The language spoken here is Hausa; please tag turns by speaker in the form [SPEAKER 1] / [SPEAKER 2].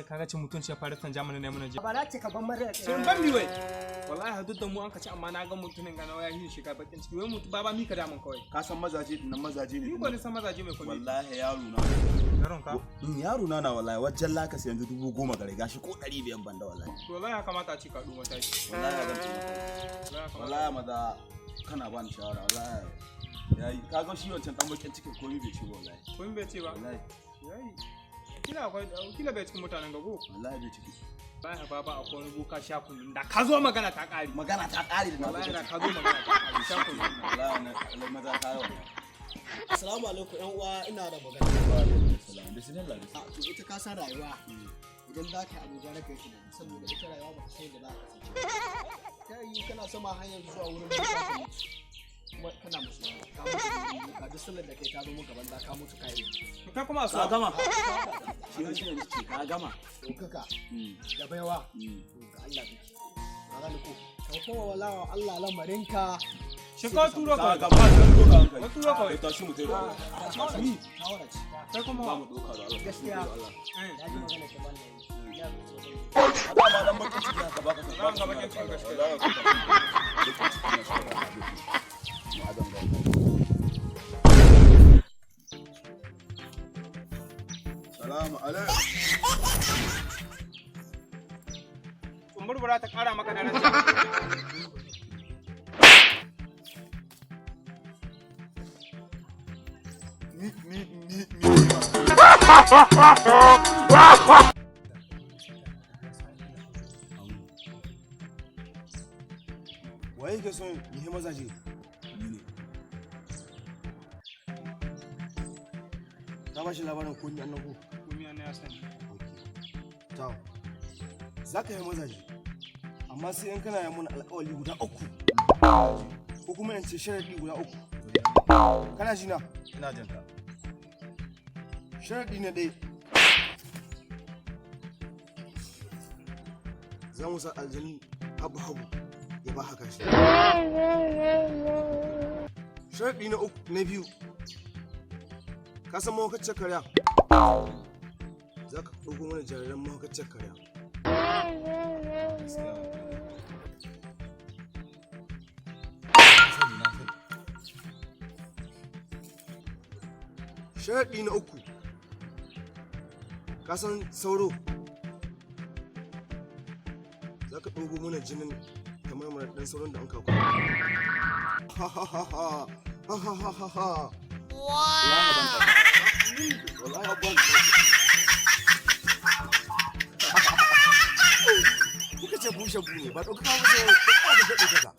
[SPEAKER 1] kaga cin mutunci ya fara tanja mana ne mun je
[SPEAKER 2] ba na ce ka ban mara
[SPEAKER 1] sun ban mi wai wallahi hadu da mu an kace amma na ga mutunin ga nawa yahi shi ka bakin ciki wai mutu baba mi ka da mun kawai
[SPEAKER 3] ka san mazaje din nan mazaje ne
[SPEAKER 1] ni ko ne san mazaje mai komai
[SPEAKER 3] wallahi yaro na
[SPEAKER 1] yaron ka
[SPEAKER 3] yaro na wallahi wajen laka sai yanzu 10,000 gare gashi ko 500 banda wallahi
[SPEAKER 1] to wallahi ya kamata a ci ka duma tashi
[SPEAKER 3] wallahi maza kana ba ni shawara wallahi yayi kaga shi wancan dan bakin cikin komai bai ce wallahi
[SPEAKER 1] komai bai ce ba
[SPEAKER 3] wallahi
[SPEAKER 1] yayi kila bai cikin mutanen gago
[SPEAKER 3] wallahi bai ciki
[SPEAKER 1] wallahi baba akwai wani boka sha kullun da ka zo magana ta kare
[SPEAKER 3] da
[SPEAKER 1] wallahi da ka zo magana ta kare sha kullun
[SPEAKER 3] wallahi maza ta yawa
[SPEAKER 2] assalamu alaikum yan uwa ina da magana
[SPEAKER 3] bismillah
[SPEAKER 2] to ita ka san rayuwa idan za ka abuja na kai shi saboda ita rayuwa ba ka san da za ka kasance kai kana sama hanyar zuwa wurin boka kuma kana musu ka ji sallar da kai ta zo mun gaban da ka mutu kai
[SPEAKER 1] ka kuma
[SPEAKER 3] ka gama shi ne ce ka gama
[SPEAKER 2] dokaka da baiwa ga Allah dake ka gane ko ka kowa wallahi Allah lamarinka
[SPEAKER 1] shi ka turo ka
[SPEAKER 3] gama ka
[SPEAKER 1] turo ka
[SPEAKER 3] ta shi mutai
[SPEAKER 2] ni shawara ce
[SPEAKER 1] sai kuma
[SPEAKER 3] ba mu doka da Allah
[SPEAKER 2] gaskiya ya ji magana ta ban ya
[SPEAKER 3] ba dan bakin ciki ka baka
[SPEAKER 1] ka bakin ciki ka
[SPEAKER 3] Salamu alaikum.
[SPEAKER 1] Umburbura ta kara maka daraja.
[SPEAKER 3] Waye ke son yi mazaje? Ka ba shi labarin komi annan ko?
[SPEAKER 1] Komi annan ya sani.
[SPEAKER 3] Ciao. Za ka yi mazaje, amma sai in kana yi mun alƙawari guda 3. Ko kuma in ce sharaɗi guda 3. Kana ji na? Ina jin ka. Sharaɗi na dai. Za mu sa aljani habu ya ba haka shi. Sharaɗi na 2. Ka san mahaukacin karya? Za ka ɗauko mana jariran mahaukacin karya. Sharaɗi na 3. Ka san sauro? Za ka ɗauko mana jinin kamar mana ɗan sauron da an kawo. Ha ha ha ha ha ha ha ha ha. Wallahi ban kuka ce bushe bune ba ɗauka kawo sai ba da daɗe kaka